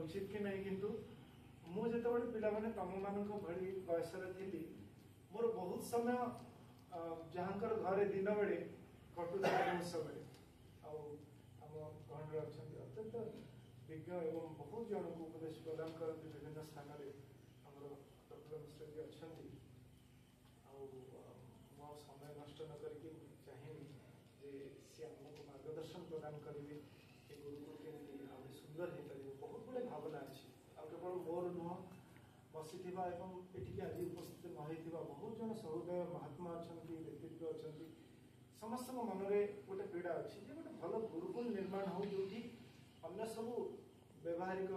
उचित कि नहीं किंतु मु जेतेबेले पिला माने तम मानक भली बयसरे थिली मोर बहुत समय जहाँकर घरे दिन बेले कटुता बहुत समय आउ आम गणरे अच्छा अत्यंत विज्ञ एवं बहुत जन को उपदेश प्रदान करते विभिन्न स्थान में अच्छा आ समय नष्ट न करके चाहिए जे सी आमको मार्गदर्शन प्रदान करेंगे गुरुकुल के सुंदर हो पारे बहुत गुड़े भावना अच्छी आ केवल मोर नुह बसी एटिक आज उपस्थित न बहुत जन सहृदय महात्मा अच्छा व्यक्तित्व अच्छा समस्त मनरे गोटे पीड़ा अच्छी गोटे भल गुरुकुल निर्माण हो जो अन्य सब व्यवहारिक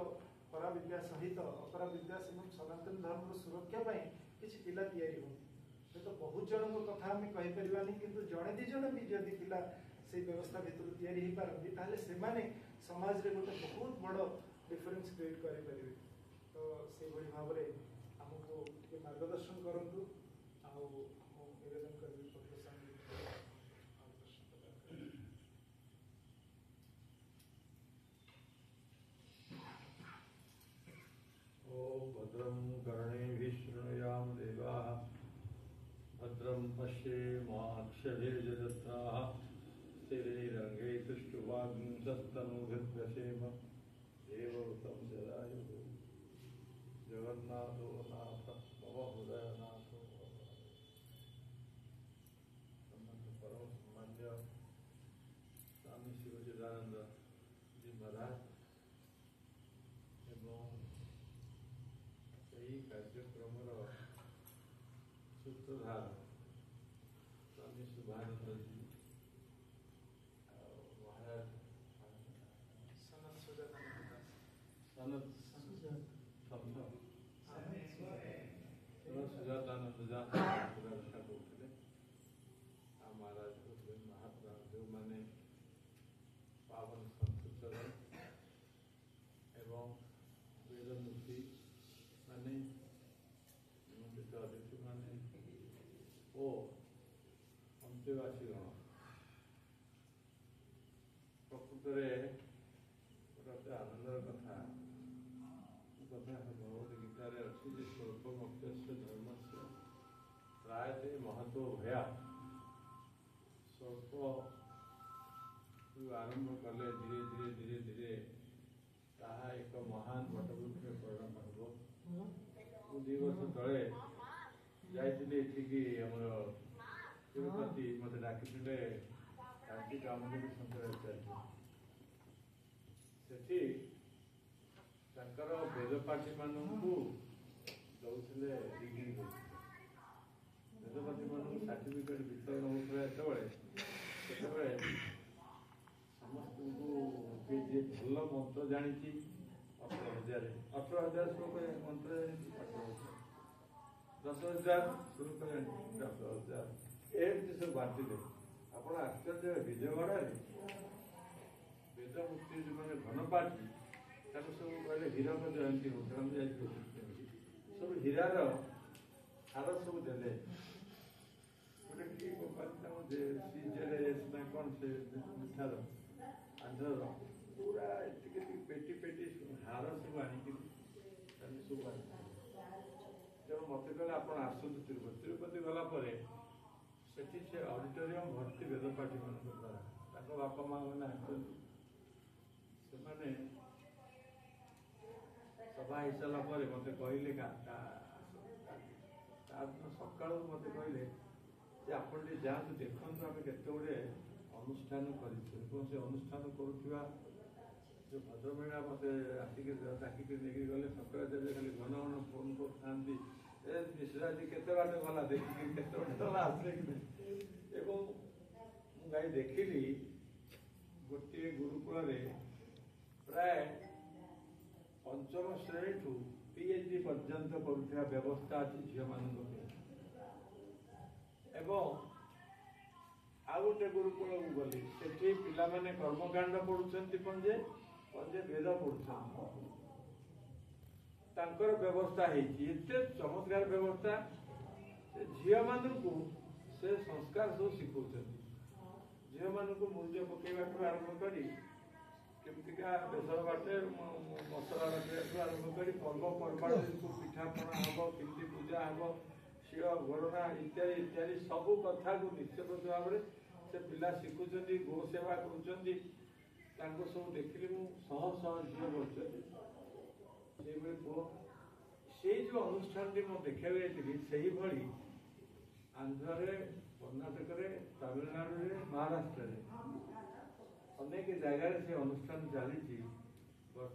परा विद्या सहित अपरा विद्या सनातन धर्म सुरक्षा किसी पिला तैयारी हो तो बहुत जन कथा आम कहीपरानी कि जड़े दी जन भी जदि पिला से व्यवस्था भितर तैयारी हो पारती ताहले से माने समाज रे गोटे बहुत बड़ डिफरेंस क्रिएट करें तो से भाई भाव में आमको टे मार्गदर्शन करूँ निवेदन करी ओम भद्रं कर्णेभिः शृणुयाम देवाः भद्रं पश्येमाक्षभिर्यजत्राः स्थिरैरङ्गैः तुष्टुवाग्ंसस्तनूभिर्दशेम देवव्रतं जरायुः जगन्नाथो नाथ मम हृदयनाथो परम सम्मान्य स्वामी शिवचिदानंद जी महाराज एवं यही कार्यक्रम सूत्रधार स्वामी शुभानंद जी महाराज सुजातानंद रक्षा करते महाराज महात्मा जो मैंने पावन संतचरण एवं वेदमूर्ति माने अतिथि माने ओ अंत्यवासीगण प्रकृत गोटे आनंदर कथा भगवद गीतार अच्छी स्वल्पमक्त धर्म से प्रायते महत्व भया स्वल्प आरंभ कले धीरे धीरे धीरे धीरे ताहा एक महान वटवृक्ष परिणत हो 2 वर्ष तले जाइए तिरुपति मत डाकी कार्तिक आमगुरी शंकराचार्य से वेदपाठी मानू दौले डिग्री वेदपाठी मान सर्टिफिकेट वितरण होता है समस्त को जी भल मंत्र जानी 18,000 श्लोक मंत्र जानी 10,000 श्लोक जानी 10,000 एमती सब बांटिले आप आश्चर्य विजयवाड़ा वेदमुक्ति जो मैंने घनपाठी सब कहले हीरक जयंती हो सब हीरार हार सब देले गोटे कौन से मिठार आंध्र पूरा पेटी पेटी हार सब आनिक सब तेणु मत कहले आप आसतु तिरुपति गलापर से ऑडिटोरियम भर्ती वेदपाठी मान द्वारा बापा माँ मैंने आसने सभा हो सारा मत कहले सका मत कहले आप जातु देखु आम केते गुड़े अनुष्ठान कर अनुष्ठान करुवा जो भद्रमेला मत आसिक डाकिक गले शंकराचार्य खाली घन घन फोन कर मिश्रा जी केते बाट गला देखिक केते बाट गला आसे कि मुझे देखिली गोटे गुरुकुल प्राय 5म श्रेणी ठू पीएचडी पर्यंत करुवा व्यवस्था अच्छी झील मान आउ गोटे गुरुकुल को गली से पिला माने कर्मकांड पढ़ुं पंजे पंजे वेद पढ़ुं व्यवस्था एते चमत्कार व्यवस्था से झील मान से संस्कार सब शिखा झील मान मूल्य पकेवा आरंभ कर କେମିତିକା ବେସର ବାଟେ ମସଲା ବାଟିବାକୁ ଆରମ୍ଭ କରି ପର୍ବପର୍ବାଣି ପିଠାପଣା ହେବ, କେମିତି ପୂଜା ହେବ, ଶିଳ ଘୋରଣା ଇତ୍ୟାଦି ଇତ୍ୟାଦି ସବୁ କଥାକୁ ନିଶ୍ଚିତ ଭାବରେ ସେ ପିଲା ଶିଖୁଛନ୍ତି, ଗୋ ସେବା କରୁଛନ୍ତି। ତାଙ୍କୁ ସବୁ ଦେଖିଲି ମୁଁ ଶହ ଶହ ଝିଅ ବସୁଛନ୍ତି, ସେଇଭଳି ପୁଅ। ସେଇ ଯେଉଁ ଅନୁଷ୍ଠାନଟି ମୁଁ ଦେଖିବାକୁ ଯାଇଥିଲି ସେଇଭଳି ଆନ୍ଧ୍ରରେ, କର୍ଣ୍ଣାଟକରେ, ତାମିଲନାଡୁରେ, ମହାରାଷ୍ଟ୍ରରେ ଅନେକ ଜାଗାରେ ସେ ଅନୁଷ୍ଠାନ ଚାଲିଛି।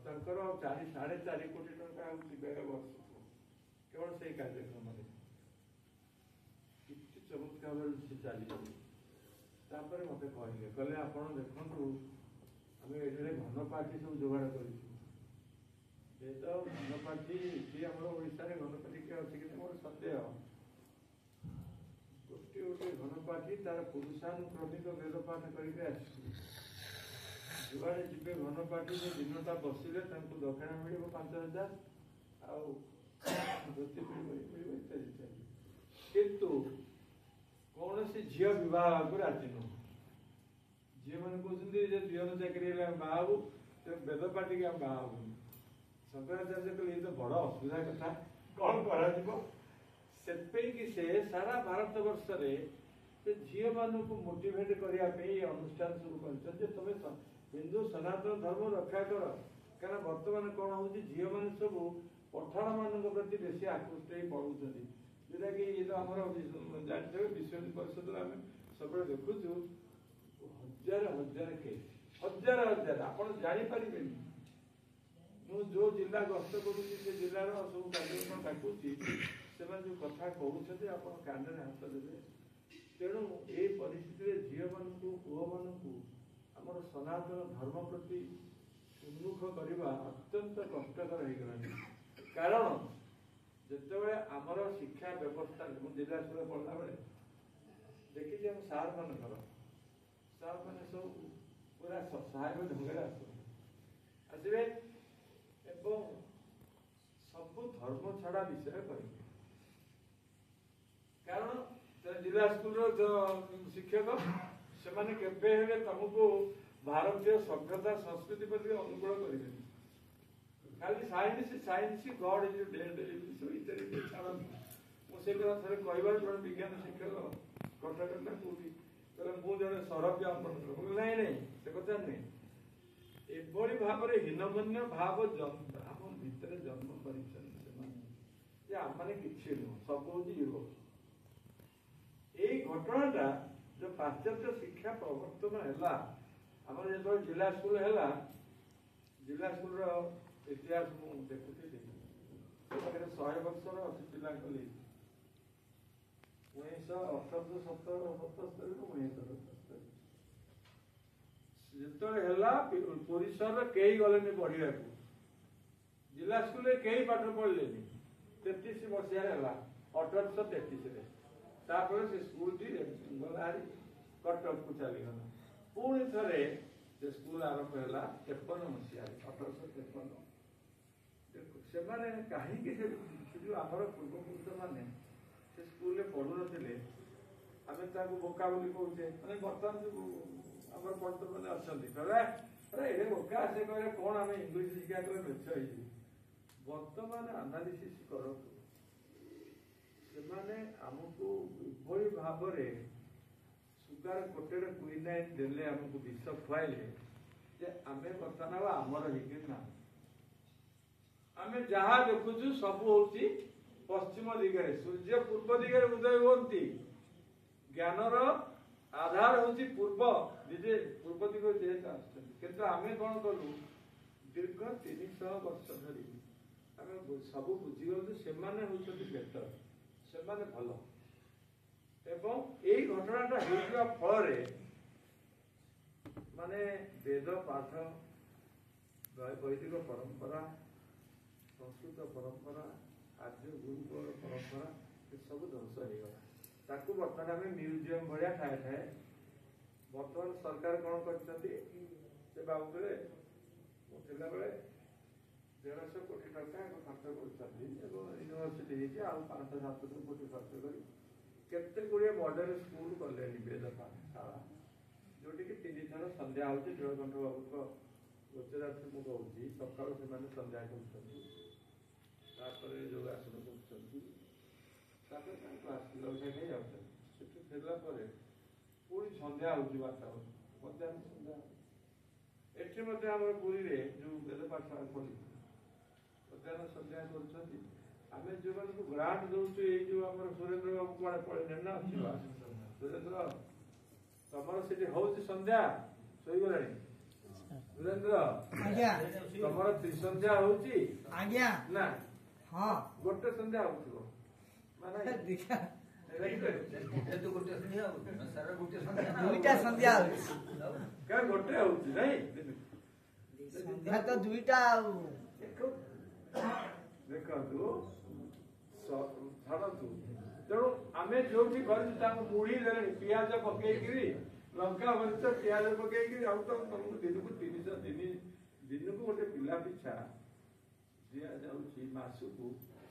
ତାଙ୍କର 4.5 କୋଟି ଟଙ୍କା ହେଉଛି ବ୍ୟୟ ବର୍ଷକୁ କେବଳ ସେଇ କାର୍ଯ୍ୟକ୍ରମରେ। କିଛି ଚମତ୍କାର ଭାବରେ ସେ ଚାଲିଛି। ତାପରେ ମୋତେ କହିଲେ ଆପଣ ଦେଖନ୍ତୁ ଆମେ ଏଠାରେ ଘନ ପାର୍ଟି ସବୁ ଯୋଗାଡ଼ କରିଛୁ। ଏ ତ ଘନ ପାର୍ଟି ଏଠି ଆମର ଓଡ଼ିଶାରେ ଘନ ପାର୍ଟି କିଏ ଅଛି କି ମୋର ସନ୍ଦେହ। ଗୋଟିଏ ଘନ ପାର୍ଟି ତାର ପୁରୁଷାନୁକ୍ରମିକ ବେଦ ପାଠ କରିକି ଆସିଛି। ଯୁଆଡ଼େ ଯିବେ ଘନ ପାର୍ଟି ଯେ ଦିନଟା ବସିଲେ ତାଙ୍କୁ ଦକ୍ଷିଣା ମିଳିବ 5,000 ଆଉ ଧୋତି ମିଳିବ ଇତ୍ୟାଦି ଇତ୍ୟାଦି। କିନ୍ତୁ କୌଣସି ଝିଅ ବିବାହକୁ ରାଜି ନୁହଁ। ଝିଅମାନେ କହୁଛନ୍ତି ଯେ ଦିଅନ ଚାକିରି ହେଲେ ଆମେ ବାହା ହବୁ, ସେ ବେଦ ପାର୍ଟିକି ଆମେ ବାହା ହବୁନି। ଶଙ୍କରାଚାର୍ଯ୍ୟ କହିଲେ ଏ ତ ବଡ଼ ଅସୁବିଧା କଥା, କ'ଣ କରାଯିବ? ସେଥିପାଇଁକି ସେ ସାରା ଭାରତ ବର୍ଷରେ ସେ ଝିଅମାନଙ୍କୁ ମୋଟିଭେଟ୍ କରିବା ପାଇଁ ଏ ଅନୁଷ୍ଠାନ ସବୁ କରିଛନ୍ତି ଯେ ତମେ ହିନ୍ଦୁ ସନାତନ ଧର୍ମ ରକ୍ଷା କର। କାରଣ ବର୍ତ୍ତମାନ କ'ଣ ହେଉଛି, ଝିଅମାନେ ସବୁ ପଠାଣମାନଙ୍କ ପ୍ରତି ବେଶୀ ଆକୃଷ୍ଟ ହେଇ ପଢ଼ୁଛନ୍ତି। ଯେଉଁଟାକି ଏ ତ ଆମର ଜାଣିଥିବେ ବିଶ୍ୱ ପରିଷଦରେ ଆମେ ସବୁବେଳେ ଦେଖୁଛୁ ହଜାର କେସ୍, ହଜାର ଆପଣ ଜାଣିପାରିବେନି। ମୁଁ ଯେଉଁ ଜିଲ୍ଲା ଗସ୍ତ କରୁଛି ସେ ଜିଲ୍ଲାର ସବୁ କାର୍ଯ୍ୟକ୍ରମ ଡାକୁଛି, ସେମାନେ ଯେଉଁ କଥା କହୁଛନ୍ତି ଆପଣ କାନରେ ହାତ ଦେବେ। ତେଣୁ ଏଇ ପରିସ୍ଥିତିରେ ଝିଅମାନଙ୍କୁ, ପୁଅମାନଙ୍କୁ ଆମର ସନାତନ ଧର୍ମ ପ୍ରତି ଉନ୍ମୁଖ କରିବା ଅତ୍ୟନ୍ତ କଷ୍ଟକର ହେଇଗଲାଣି। କାରଣ ଯେତେବେଳେ ଆମର ଶିକ୍ଷା ବ୍ୟବସ୍ଥା, ମୁଁ ଜିଲ୍ଲା ସ୍କୁଲରେ ପଢ଼ିଲା ବେଳେ ଦେଖିଛି ଆମ ସାର୍ମାନଙ୍କର, ସାର୍ମାନେ ସବୁ ପୁରା ସହାୟକ ଢଙ୍ଗରେ ଆସିବେ ଏବଂ ସବୁ ଧର୍ମ ଛଡ଼ା ବିଷୟ କହିବେ। କାରଣ ଜିଲ୍ଲା ସ୍କୁଲର ଶିକ୍ଷକ ସେମାନେ କେବେ ହେଲେ ତମକୁ ଭାରତୀୟ ସଭ୍ୟତା ସଂସ୍କୃତି ପ୍ରତି ଅନୁକୂଳ କରିବେନି। ଖାଲି ସାଇନ୍ସ ଗଡ୍ ଇଜ୍ ଡେଡ୍ ଇତ୍ୟାଦି ଛାଡ଼ନ୍ତି। ମୁଁ ସେ କଥା ଥରେ କହିବାର ଜଣେ ବିଜ୍ଞାନ ଶିକ୍ଷକ କଟକରେ ନା କୋଉଠି କହିଲେ ମୁଁ ଜଣେ ସରବ୍ୟ ଆପଣଙ୍କର। ନାଇଁ ସେ କଥା ନୁହେଁ। ଏଭଳି ଭାବରେ ହୀନମନ୍ୟ ଭାବ ଆମ ଭିତରେ ଜନ୍ମ କରିଛନ୍ତି ସେମାନେ ଯେ ଆମମାନେ କିଛି ନୁହଁ, ସବୁ ହଉଛି ୟୁରୋପ। ଏଇ ଘଟଣାଟା जो पाश्चात्य शिक्षा प्रवर्तन है आम जो जिला स्कूल है, जिला स्कूल इतिहास मुझे देखुती 100 वर्षर अच्छी पिला 1978-77 जो परिसर कई गले पढ़ा जिला स्कूल कई पाठ पढ़ले 33 मसीह 1833 से स्कूल गला कटक को चलीगला। पुणी थे से स्कूल आरंभ है 53 मसीह 1853। से कहीं आमर पूर्वपुरुष मैंने से स्कूल पढ़ु नी आम बोका बोली कहे मैंने बर्तमान जो आम पढ़ते मैंने अच्छा अरे ये बोका से कहे कौन आम इंग्लीश शिक्षा कले मेच बर्तमान आनालीसीस कर आमको यही भाव सुगार कोटेड क्विनाइन देले आमको विष खुआइले जे आमे बर्तमान आमर ना आम जहाँ देखुचु सब हूँ पश्चिम दिगरे सूर्य पूर्व दिगरे उदय होती ज्ञानर आधार हूँ पूर्व निजे पूर्व दिग जेहेतु आसते आम कौन कलु दीर्घ 300 वर्ष धरी आम सब बुझीगलु से बेटर से भल एवं यही घटनाटा होगा फल माने वेद पाठ वैदिक परंपरा संस्कृत परंपरा आर्य गुरुकुल परंपरा ये सब ध्वंस हो गला ताकू बर्तमान आम म्यूजियम भाया ठाए ठाए बर्तमान सरकार कौन कर बाबुले थिला बेले 150 कोटी टका खर्च कर यूनिवर्सिटी आउ 500-700 कोटी खर्च कर केते गुड़िया मॉडल स्कूल कले वेद पाठशाला जोटि कि 3 थर संध्या होती नीलकंठ बाबू ଗୋଚରାର୍ଥ ମୁଁ କହୁଛି ସକାଳୁ ସେମାନେ ସନ୍ଧ୍ୟା କରୁଛନ୍ତି, ତାପରେ ଯୋଗାସନ କରୁଛନ୍ତି, ତାପରେ ତାଙ୍କୁ ଆସି ଜଳଖିଆ ଖାଇ ଯାଉଛନ୍ତି। ସେଠୁ ଫେରିଲା ପରେ ପୁଣି ସନ୍ଧ୍ୟା ହେଉଛି ବାତାବରଣ ମଧ୍ୟାହ୍ନ ସନ୍ଧ୍ୟା। ଏଠି ମଧ୍ୟ ଆମର ପୁରୀରେ ଯେଉଁ ବେଦ ପାଠଶାଳା ଖୋଲିଛି ମଧ୍ୟାହ୍ନ ସନ୍ଧ୍ୟା କରୁଛନ୍ତି। ଆମେ ଯେଉଁମାନଙ୍କୁ ଗ୍ରାଣ୍ଟ ଦେଉଛୁ ଏଇ ଯେଉଁ ଆମର ସୁରେନ୍ଦ୍ର ବାବୁ କୁଆଡ଼େ ପଳେଇଲେ ନା ଅଛି ସୁରେନ୍ଦ୍ର, ତମର ସେଠି ହଉଛି ସନ୍ଧ୍ୟା ଶୋଇଗଲାଣି ସୁରେନ୍ଦ୍ର? ଆଜ୍ଞା ତମର ତ୍ରିସନ୍ଧ୍ୟା ହଉଛି? ଆଜ୍ଞା ନା ହଁ ଗୋଟେ ସନ୍ଧ୍ୟା ହଉଥିବ ମାନେ ଦେଖିଆ ଦୁଇଟା ସନ୍ଧ୍ୟା ହଉଛି ଗୋଟେ ହଉଛି ନାଇଁ ସନ୍ଧ୍ୟା ତ ଦୁଇଟା ଆଉ ଦେଖନ୍ତୁ ଛାଡ଼ନ୍ତୁ। ତେଣୁ ଆମେ ଯୋଉଠି କରିଛୁ ତାଙ୍କୁ ମୁଢି ଦେଲେଣି, ପିଆଜ ପକେଇକିରି ଲଙ୍କା ମରିଚ ପିଆଜ ପକେଇକିରି ଆଉ ତମକୁ ଦିନକୁ 300 ଦିନକୁ ଗୋଟେ ପିଲା ପିଛା ଦିଆଯାଉଛି ମାସକୁ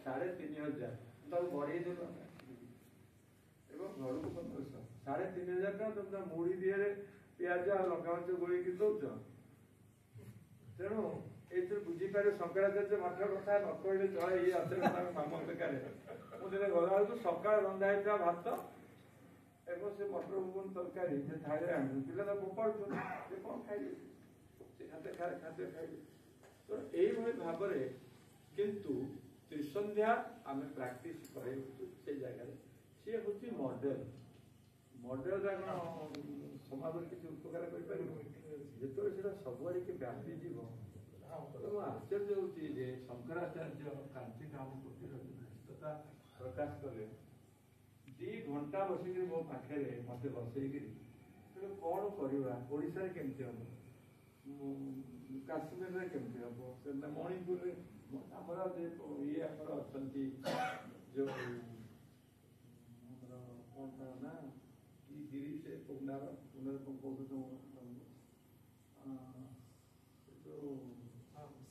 3500 ତାକୁ ବଢେଇ ଦେଲୁ ଆମେ ଏବଂ ଘରକୁ 1500 3500 ଟଙ୍କା ତମେ ମୁଢି ଦିହରେ ପିଆଜ ଆଉ ଲଙ୍କା ମରିଚ ଗୋଳେଇକି ଦଉଛ। ତେଣୁ ଏଇଥିରୁ ବୁଝିପାରିବେ ଶଙ୍କରାଚାର୍ଯ୍ୟ ମଠ କଥା ନ କହିଲେ ଚଳେ। ଇଏ ଅଛନ୍ତି ମାମ ବେକାରେ। ମୁଁ ଦିନେ ଗଲାବେଳକୁ ସକାଳେ ରନ୍ଧା ହେଇଥିବା ଭାତ ଏବଂ ସେ ମଟର ଭୁବନ ତରକାରୀ ସେ ଥାଳିରେ ଆଣିବୁ, ପିଲା ତାକୁ ଫୋପାଡୁଛନ୍ତି, ସେ କ'ଣ ଖାଇବେ? ସେ ଖାଦ୍ୟ ଖାଇବେ। ତ ଏଇଭଳି ଭାବରେ କିନ୍ତୁ ତ୍ରିସନ୍ଧ୍ୟା ଆମେ ପ୍ରାକ୍ଟିସ କରେଇଛୁ ସେ ଜାଗାରେ। ସିଏ ହେଉଛି ମଡେଲ। ମଡେଲଟା କ'ଣ ସମାଜରେ କିଛି ଉପକାର କରିପାରିବ? ଯେତେବେଳେ ସେଟା ସବୁଆଡ଼ିକି ବ୍ୟାପିଯିବ। ତେଣୁ ଆଶ୍ଚର୍ଯ୍ୟ ହେଉଛି ଯେ ଶଙ୍କରାଚାର୍ଯ୍ୟ କାନ୍ତିକ ଆମ ପ୍ରତି ବ୍ୟସ୍ତତା ପ୍ରକାଶ କଲେ। 2 ଘଣ୍ଟା ବସିକିରି ମୋ ପାଖରେ ମୋତେ ବସେଇକିରି କ'ଣ କରିବା, ଓଡ଼ିଶାରେ କେମିତି ହେବ, କାଶ୍ମୀରରେ କେମିତି ହେବ, ମଣିପୁରରେ ଆମର ଇଏ ଆମର ଅଛନ୍ତି ଯେଉଁ ଆମର କ'ଣ ତାର ନା କି ଗିରି ସେ ପୁନାର କ'ଣ କହୁଛୁ ଯେଉଁ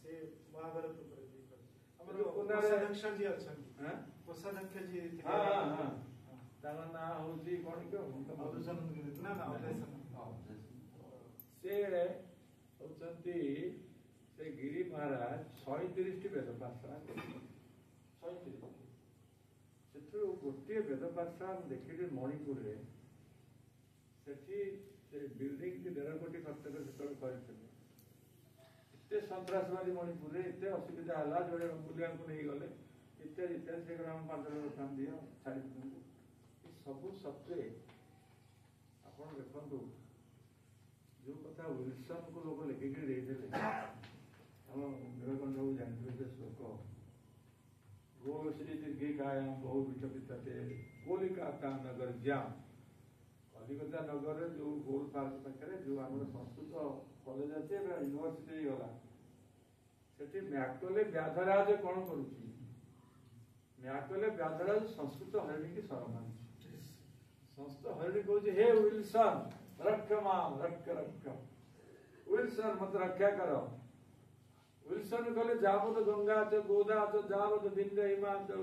ସେ ମହାଭାରତ ଉପରେ ଆମର କୋଷାଧ୍ୟକ୍ଷ ଯିଏ ଅଛନ୍ତି, କୋଷାଧ୍ୟକ୍ଷ ଯିଏ ତାଙ୍କ ନାଁ ହଉଛି କ'ଣ କି ସେ ହଉଛନ୍ତି ସେ ଗିରି ମହାରାଜ 37ଟି ବେଦ ପାଠଶାଳା କରିଛନ୍ତି। 37 ସେଥିରୁ ଗୋଟିଏ ବେଦ ପାଠଶାଳା ମୁଁ ଦେଖିଲି ମଣିପୁରରେ। ସେଠି ସେ ବିଲ୍ଡିଂଟି 1.5 କୋଟି ଖର୍ଚ୍ଚ କରି ସେତେବେଳେ କରିଥିଲେ। ଏତେ ସନ୍ତାସବାଦୀ ମଣିପୁରରେ ଏତେ ଅସୁବିଧା ହେଲା, ଯୋଡ଼େ ବୁଲିବାକୁ ନେଇଗଲେ ଇତ୍ୟାଦି ଇତ୍ୟାଦି। ସେ ଆମ 5 ଲକ୍ଷ ଟଙ୍କା ଦିଅ ଛାଡ଼ି ଦିଅନ୍ତୁ। ସବୁ ସତ୍ତ୍ୱେ ଆପଣ ଦେଖନ୍ତୁ ଯେଉଁ କଥା ୱିଲସନକୁ ଲୋକ ଲେଖିକି ଦେଇଥିଲେ, ଆମ ବିବେକାନନ୍ଦ ବାବୁ ଜାଣିଥିବେ ସେ ଶ୍ଲୋକ, ଗୋ ଶ୍ରୀ ଦୀର୍ଘିକାୟ ବହୁ ବିଚକ୍ଷିତେ କଲିକତା ନଗର ଜ୍ୟାମ। କଲିକତା ନଗରରେ ଯେଉଁ ଗୋଲ ପାର୍କ ପାଖରେ ଯେଉଁ ଆମର ସଂସ୍କୃତ କଲେଜ ଅଛି, ଏବେ ୟୁନିଭର୍ସିଟି ହେଇଗଲା, ସେଠି ମ୍ୟାକଲେ ବ୍ୟାଧରାଜ କ'ଣ କରୁଛି? ମ୍ୟାକଲେ ବ୍ୟାଧରାଜ ସଂସ୍କୃତ ହରିଣୀକି ଶରଣ ମାରୁଛି। ସଂସ୍କୃତ ହରିଣୀ କହୁଛି, ହେ ୱିଲସନ ରକ୍ଷ ମାମ ରକ୍ଷ ରକ୍ଷ, ୱିଲସନ ମତେ ରକ୍ଷା କର। ୱିଲସନ କହିଲେ ଯାବତ ଗଙ୍ଗା ଚ ଗୋଦା ଚ ଯାବତ ବିନ୍ଦ ହିମାଚଳ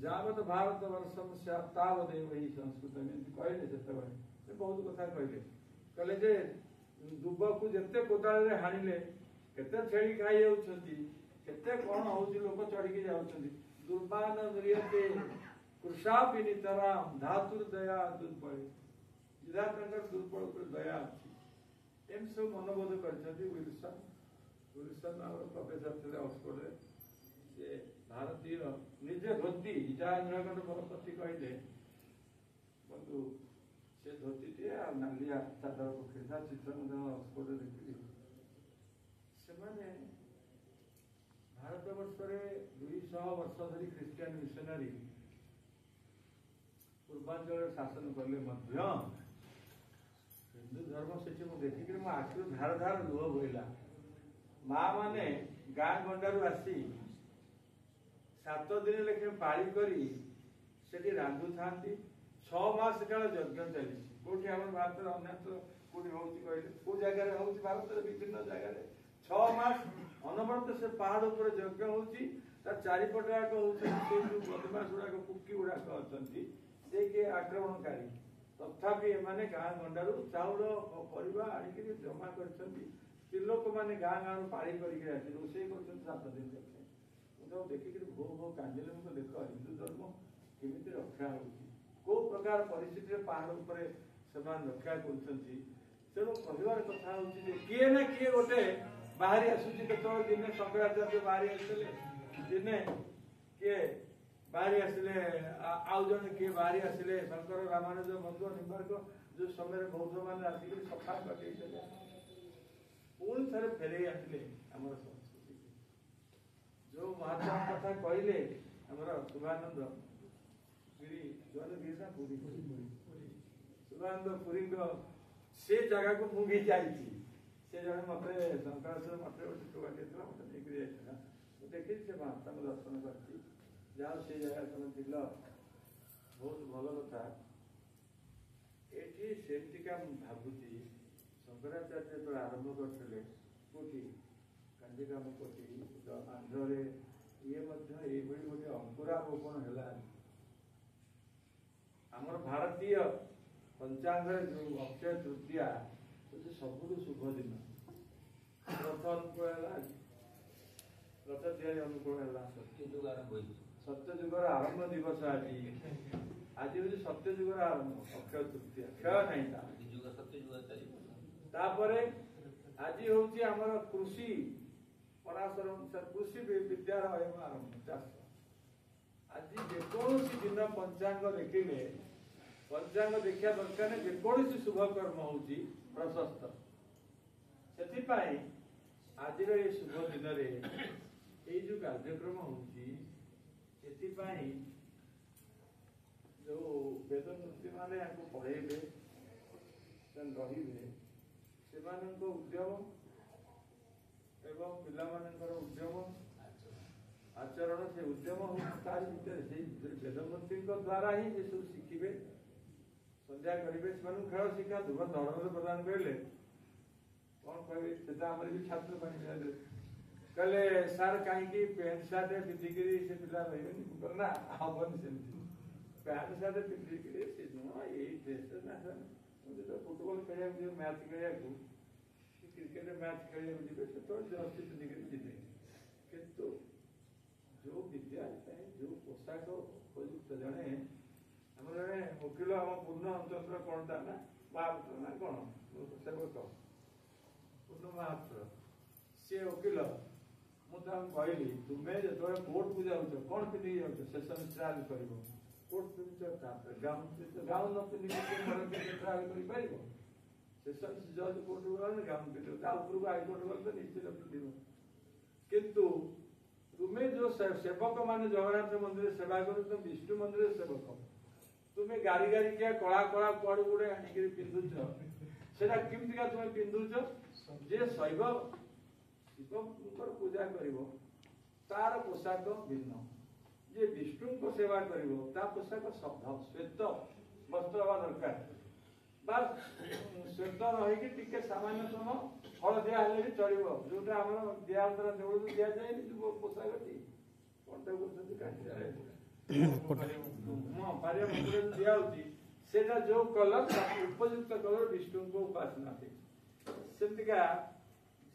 ଯାବତ ଭାରତ ବର୍ଷମ ତାବଦେବ ହି ସଂସ୍କୃତ। ଏମିତି କହିଲେ ସେତେବେଳେ ସେ ବହୁତ କଥା କହିଲେ ଯେ ଦୁବକୁ ଯେତେ କୋଦାଳରେ ହାଣିଲେ କେତେ ଛେଳି ଖାଇ ଯାଉଛନ୍ତି, କେତେ କ'ଣ ହଉଛି, ଲୋକ ଚଢ଼ିକି ଯାଉଛନ୍ତି। ଦୁର୍ବାନ ମ୍ରିୟତେ କୃଷାପି ନିତରାମ ଧାତୁର ଦୟା ଦୁର୍ବଳ। ବିଧାତାଙ୍କର ଦୁର୍ବଳ ଉପରେ ଦୟା ଅଛି। ଏମିତି ସବୁ ମନୋବୋଧ କରିଛନ୍ତି ୱିଲସନ। ୱିଲସନ ଆମର ପ୍ରଫେସର ଥିଲେ ଅକ୍ସଫୋର୍ଡରେ। ସେ ଭାରତୀୟ ନିଜେ ଧୋତି ଯାହା ନୀଳକଣ୍ଠ ବରପତି କହିଲେ ବନ୍ଧୁ, ସେ ଧୋତିଟିଏ ଆଉ ନାଲିଆ ଚାଦର ପକେଇଥିଲା। ଚିତ୍ର ମଧ୍ୟ ଅକ୍ସଫୋର୍ଡରେ ଦେଖିଲି। ସେମାନେ ଭାରତ ବର୍ଷରେ 200 ବର୍ଷ ଧରି ଖ୍ରୀଷ୍ଟିଆନ ମିଶନାରୀ ପୂର୍ବାଞ୍ଚଳରେ ଶାସନ କଲେ ମଧ୍ୟ ହିନ୍ଦୁ ଧର୍ମ ସେଠି ମୁଁ ଦେଖିକିରି ମୋ ଆଖିରୁ ଧାର ଧାର ଲୁହ ବୋହିଲା। ମା ମାନେ ଗାଁ ଗଣ୍ଡାରୁ ଆସି 7 ଦିନ ଲେଖାଏଁ ପାଳି କରି ସେଠି ରାନ୍ଧୁଥାନ୍ତି। 6 ମାସ କାଳ ଯଜ୍ଞ ଚାଲିଛି। କୋଉଠି ଆମର ଭାରତର ଅନ୍ୟତ୍ର କୋଉଠି ହଉଛି କହିଲେ? କୋଉ ଜାଗାରେ ହଉଛି? ଭାରତର ବିଭିନ୍ନ ଜାଗାରେ 6 ମାସ ଅନବରତ ସେ ପାହାଡ ଉପରେ ଯଜ୍ଞ ହଉଛି। ତା ଚାରିପଟ ଯାକ ହଉଛି ସେ ଯୋଉ ବଦମାସ ଗୁଡାକ କୁକି ଗୁଡାକ ଅଛନ୍ତି, ସେ କିଏ ଆକ୍ରମଣକାରୀ। ତ तथापि एमाने गाँ गंडारू चाउल परिवा आनिक जमा कर लोक मैंने गाँ गाँ पाड़ी करके आसी रोषे कर 7 दिन देखे मुझे देखिक भो भो कांदिले मुझे देख हिंदू धर्म केमी रक्षा हो प्रकार परिस्थिति पहाड़ उपर से रक्षा कर तेणु कहबार कथा हूँ किए ना किए गोटे बाहरी आसूची केत दिने शंकराचार्य बाहरी आसते दिने किए बाहरी आसिले आउ जन किए बाहरी आसिले शंकर रामानुज बंधु निम्बार्क जो समय बौद्ध मैंने आसिक सफा कर पुणी थे फेरे आसिले आमर संस्कृति जो महात्मा कथा कहले आमर शुभानंद गिरी जो गिरी पुरी शुभानंद पुरी से जगह को मुझे जाइए से जगह मत शंकराचार्य मठ गोटे बाटे मत नहीं देखी से महात्मा को दर्शन कर जाओ से जगह तुम थिल बहुत भल कथा ये सेमतिका भावुची शंकराचार्य जो आरंभ करते कोटी कांजीकाम कोटी आंध्र ये गोटे अंकुरारोपण है आमर भारतीय पंचांग जो अक्षय तृतीया हूँ सबुठ शुभ दिन रथ अनुकूल है रथ तैयारी अनुकूल है सत्यजुगर आरंभ दिवस आज आज हूँ सत्यजुगर आरंभ अक्षय तृतीया क्षय नहीं आज हूँ आमर कृषि पराशर अनुसार कृषि विद्यार आरंभ चाष आज जेकोसी दिन पंचांग देखिले पंचांग देखा दरकार जेकोसी शुभ कर्म हूँ प्रशस्त से आज शुभ दिन में जो कार्यक्रम हूँ जो वेदमूर्ति मैंने पढ़ेबे रे से उद्यम एवं पिलामानंकर उद्यम आचरण से उद्यम वेदमूर्ति द्वारा ही से सब शिखे संध्या करेंगे खेल शिखा धर्म प्रदान करें कौन कहे आम भी छात्र कहले सार कहीं पैंट सार्ट पिंधिक से पिला रही ना हबन से पैंट सार्ट पिंधिक ये ड्रेस ना मुझे तो फुटबॉल खेल मैच खेल क्रिकेट मैच खेल जी तो जर्सी पिंधिक जीते किंतु जो विद्या जो पोशाक उपयुक्त जड़े आम जड़े वकिल आम पूर्ण चंद्र कौन था ना महापुत्र ना कौन सेवक पूर्ण महापुत्र सी वकिल मुझे कहली तुम्हें जो कोर्ट को जाऊँ कौन पिंधिक जाऊँ सेशन ट्रायल कर कोर्ट पिंध गाउन गाउन न पिंधिक ट्रायल कर सेशन जज कोर्ट गले गाउन पिंध उपरको हाईकोर्ट गले तो निश्चित पिंध किंतु तुम्हें जो सेवक मान जगन्नाथ मंदिर सेवा कर तुम विष्णु मंदिर सेवक तुम्हें गारी गारी क्या कला कला कड़ गुड़े आनिक पिंधुच से केमतिका तुम्हें पिंधुच जे शैव शिव पूजा तार पोशाक भिन्न जे विष्णु को सेवा कर पोशाक श्वेत वस्त्र हवा दरकार श्वेत रही सामान्य समय हलदिया हेल्ले भी चलो जोटा आम दिहरा देवल दि जाए जो पोशाक पारिया मंदिर दिया जो कलर उपयुक्त कलर विष्णु को उपासना सेमतिका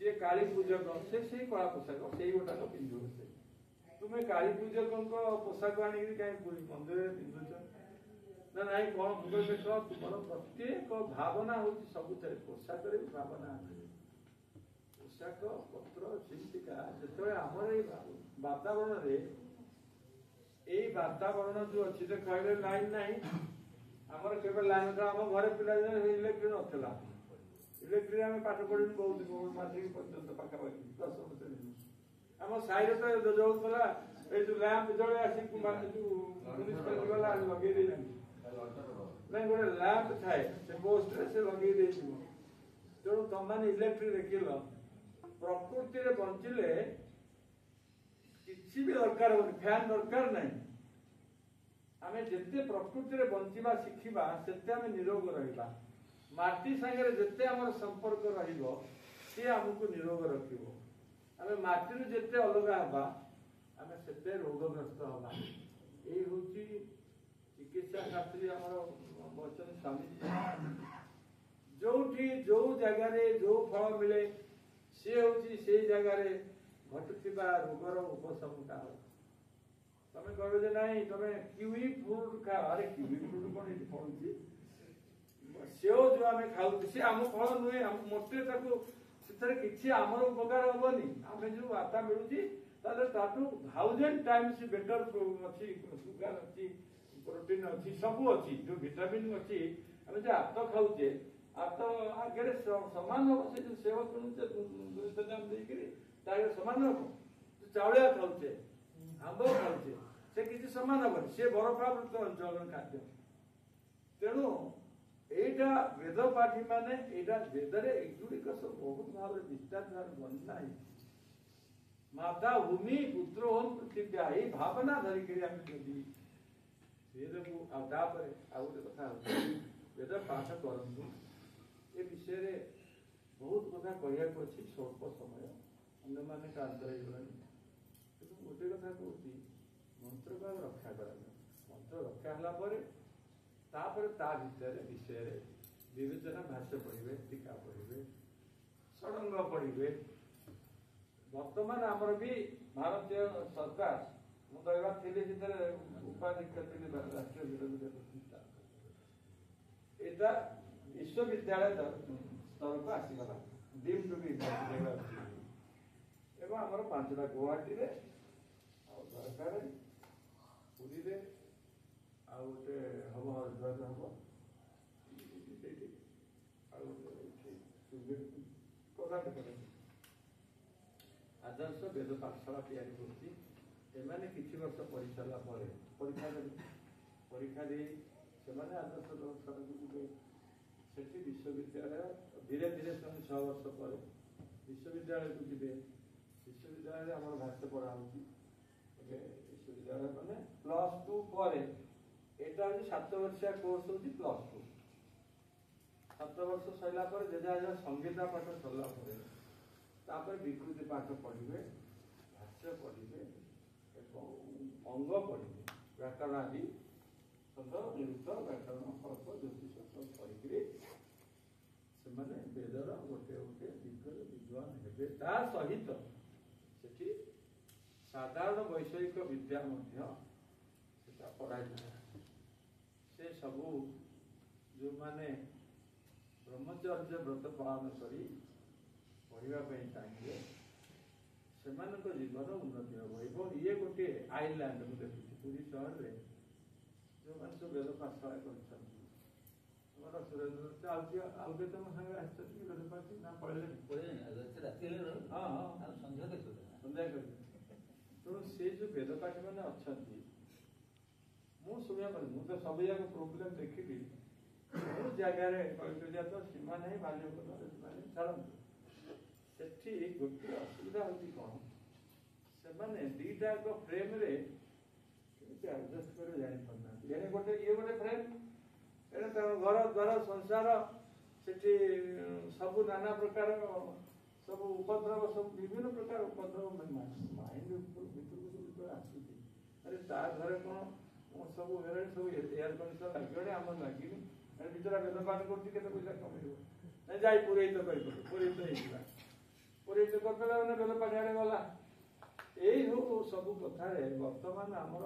जे काली पूजक से कला पोशाक से गोटाक पिंधु से तुम्हें काली पूजक पोशाक आनिक कहीं मंदिर पिंधुच ना ना कौन भूगोल देख तुम प्रत्येक भावना हूँ सब पोशाक भावना पोशाक पत्र चिंतिका जो आमर वातावरण यही वातावरण जो अच्छी तो कहले लाइन ना आमर केवल लाइन था आम घर पिला इलेक्ट्रिक नाला इलेक्ट्रिक आम पाठ पढ़ी बहुत माट्रिक पर्यटन पाखापाखि 10 वर्ष आम साइड तो जो जो लैंप जड़े आसिक म्यूनिसिपालिटी वाला लगे ना गोटे लैंप थाए से पोस्ट से लगे तेणु तुम मैंने इलेक्ट्रिक देख प्रकृति बंचिले किसी भी दरकार हो फैन दरकार नहीं आम जिते प्रकृति बंचवा शिखा से निरोग रहा माटी सांगे जिते आम संपर्क सी आमको निरोग रखिब आम माटी जिते अलग हवा आम से रोगग्रस्त हवा ये हूँ चिकित्सा शास्त्री आमर अच्छा स्वामी जोठी जो जगार जो फल मिले सी हूँ से जगार घटुवा रोगर उपशम का तमें कह ना तुम किवी फ्रुट खा अरे किवी फ्रुट कौन ये फलुची सेव जो आम खाऊ सी आम फल नुहे मोटे किसी आमर उपकार हेनी आम जो आटा मिलूँ ताठू 1000 टाइम्स बेटर अच्छी सुगर अच्छी प्रोटीन अच्छी सब अच्छी जो विटामिन अच्छी आम जो आत खाऊे आत आगे सामान हम से जो सेव किणुचे 200 ग्राम देकर सामान हम चाउलिया खाऊे आंब खाऊे से किसी सामान हेनी सी बरफावृत अंचल खाद्य तेणु एटा वेद पाठी माने एटा वेदरे एगुड़िक सब बहुत भाव विस्तार वर्णना माता भूमि पुत्र ओम पृथिव्या ये भावना धरिक वेद को आउे कथा वेद पाठ करूँ ए विषय बहुत कथा कहना अच्छी स्वल्प समय अन्य मैंने क्लांत हो गोटे कथा कहूँ मंत्र को रक्षा करा मंत्र रक्षा है तापर ता भितर विषय विवेचना भाष्य पढ़े टीका पढ़े षडंग पढ़े वर्तमान आमर भी भारतीय सरकार मुझे थी उपाध्यक्ष थी राष्ट्रीय विरोधी प्रतिष्ठा यहाँ विश्वविद्यालय स्तर को आसीगला डीम टू बी एवं आमर 5टा गुवाहाटी दरकार पुरी ଆଉ ଗୋଟେ ହବ ହରିଦ୍ୱାର ହବ ସେଇଠି ଆଉ ଗୋଟେ କର୍ଣ୍ଣାଟକରେ ଆଦର୍ଶ ବେଦ ପାଠଶାଳା ତିଆରି କରୁଛି ଏମାନେ କିଛି ବର୍ଷ ପଢ଼ି ସାରିଲା ପରେ ପରୀକ୍ଷା ଦେଇ ସେମାନେ ଆଦର୍ଶ ପାଠଶାଳାକୁ ଯିବେ ସେଠି ବିଶ୍ୱବିଦ୍ୟାଳୟ ଧୀରେ ଧୀରେ ସେମାନେ 6 ବର୍ଷ ପରେ ବିଶ୍ୱବିଦ୍ୟାଳୟକୁ ଯିବେ ବିଶ୍ୱବିଦ୍ୟାଳୟରେ ଆମର ଭାଷ୍ୟ ପଢ଼ା ହେଉଛି ଏବେ ବିଶ୍ୱବିଦ୍ୟାଳୟ ମାନେ +2 ପରେ एटा हूँ 7 वर्षिया कोर्स हूँ +2 7 वर्ष सरला जेजा संगीता पाठ सरला विकृति पाठ पढ़े भाष्य पढ़े अंग पढ़े व्याकरण आदि शब्द निरुक्त व्याकरण कल्प ज्योतिष सब पढ़ी से वेदर गोटे गोटे दिग्गज विद्वान हे सहित से साधारण वैषयिक विद्या पढ़ाई से सबू जो माने ब्रह्मचर्य व्रत पालन करी पढ़ाई चाहिए से जीवन उन्नति हम ये गोटे आईलैंड मुझे देखी पुरी सहर में जो मैंने सब वेद पाठशाला कर सुरेंद्र चलती आगे तुम सागे आसती वेद पाठ ना पढ़े हाँ हाँ सन्ध्या कर तेणु से जो वेद पाठी मैंने अच्छा शुणा मुझे तो सब जाक प्रोब्लेम देखी बहुत जगार तो सीमा नहीं बाल्य छाड़ू से गोटे असुविधा हूँ कौन से दीटा फ्रेम एडजस्ट कर जापार गोटे ये गोटे फ्रेम एने घर द्वार संसार से सब नाना प्रकार सब उपद्रव सब विभिन्न प्रकार उपद्रव माइंड भर आसूसी अरे ता घरे कौन सब सब एयर कंडीशन लगे आम लगे बिचरा वेद पाठ कर पैसा कमे जा पुरे तो पुरे तो पुरे तो करदेला मैंने वेद पाठ आड़े गला यही सब सब कथार बर्तमान आमर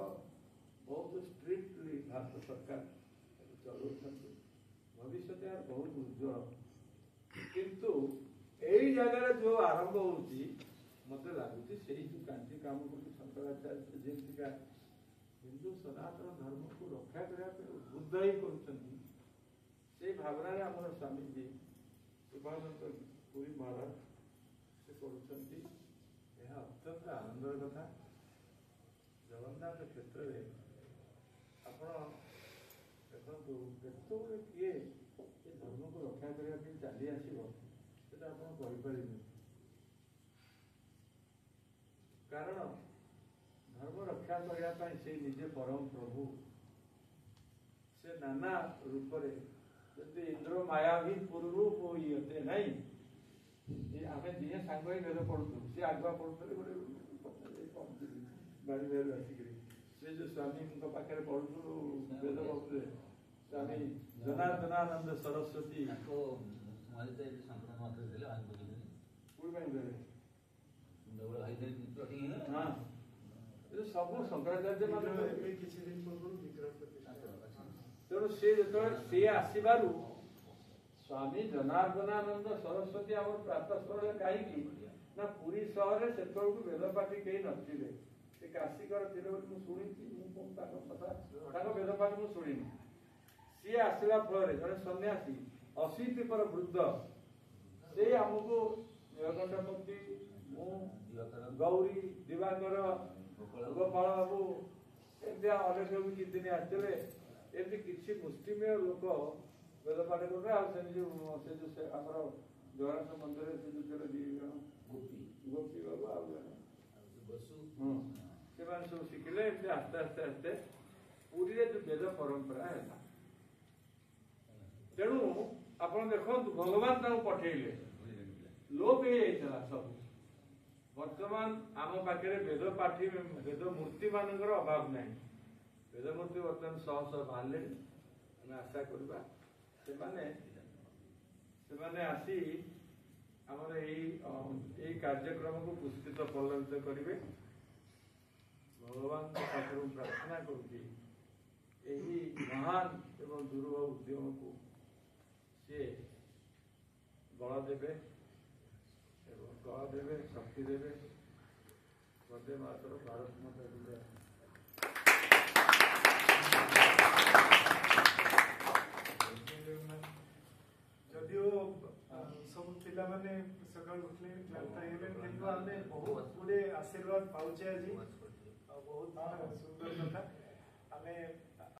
बहुत स्ट्रिक्टली भारत सरकार चलाऊँ भविष्य यार बहुत उज्जवल किंतु यही जगह जो आरंभ हो मत लगुच से कांची काम कर शंकराचार्य जमीका हिंदू सनातन धर्म को रक्षा करने उद्बुद्ध ही कर भावना आम स्वामीजी शिवानंद पुरी महाराज से कर अत्यंत आनंदर कथा जगन्नाथ क्षेत्र में आप देखो केतवे किए धर्म को रक्षा करने चली आसो से आपरे कारण धर्म रक्षा करने से निजे परम प्रभु से नाना रूप जैसे इंद्र माया भी पूर्व कोई होते नहीं आम दिए सांग ही वेद पढ़ु सी आगुआ पढ़ुते गोटे बाड़ी आसिक से जो स्वामी पाखे पढ़ुलु वेद पढ़ुले स्वामी जनार्दनानंद सरस्वती हाँ सब शंकराचार्य ଏବେ କିଛି ଦିନ ପୂର୍ବରୁ ବିଗ୍ରହ ପ୍ରତିଷ୍ଠା तेणु से जो सी आसबारू स्वामी जनार्दनानंद सरस्वती आम प्रातः स्थल कहीं ना पुरी सहर से वेदपाठी कहीं नथिले से काशिकर थे शुणी वेदपाठ मुझे शुणी सी आसला फल जड़े सन्यासी 80 पर वृद्ध से आमको नीलकंठपति गौरी दिवाकर गोपाल बाबू अनेक लोग किसी दिन आसते एमती किसी मुस्लिमीय लोक वेदपाठ करते से जगन्नाथ मंदिर से जो जन गोपी बाबू से सब शिखिले आस्ते आस्ते आस्ते पूरी जो वेद परंपरा है तेणु आप देखो भगवान पठेले लोप हो सब वर्तमान आम पाखे वेद पाठी वेद मूर्ति मान अभाव ना वेद मूर्ति बर्तमान शह शह बाहर आम आशा करवा से आसी आमर यही कार्यक्रम को पुष्पित प्रलंबित करेंगे भगवान पाखर प्रार्थना करुँगी यही महान एवं दुर्लभ उद्यम को सी बल देवे बल देवे शक्ति देवे वंदे मातरम भारत माता की जय। जदियो सब पिला माने सकाल उठले क्लांता हेले किंतु आमे बहुत गुडे आशीर्वाद पाउचे आज बहुत सुंदर कथा आमे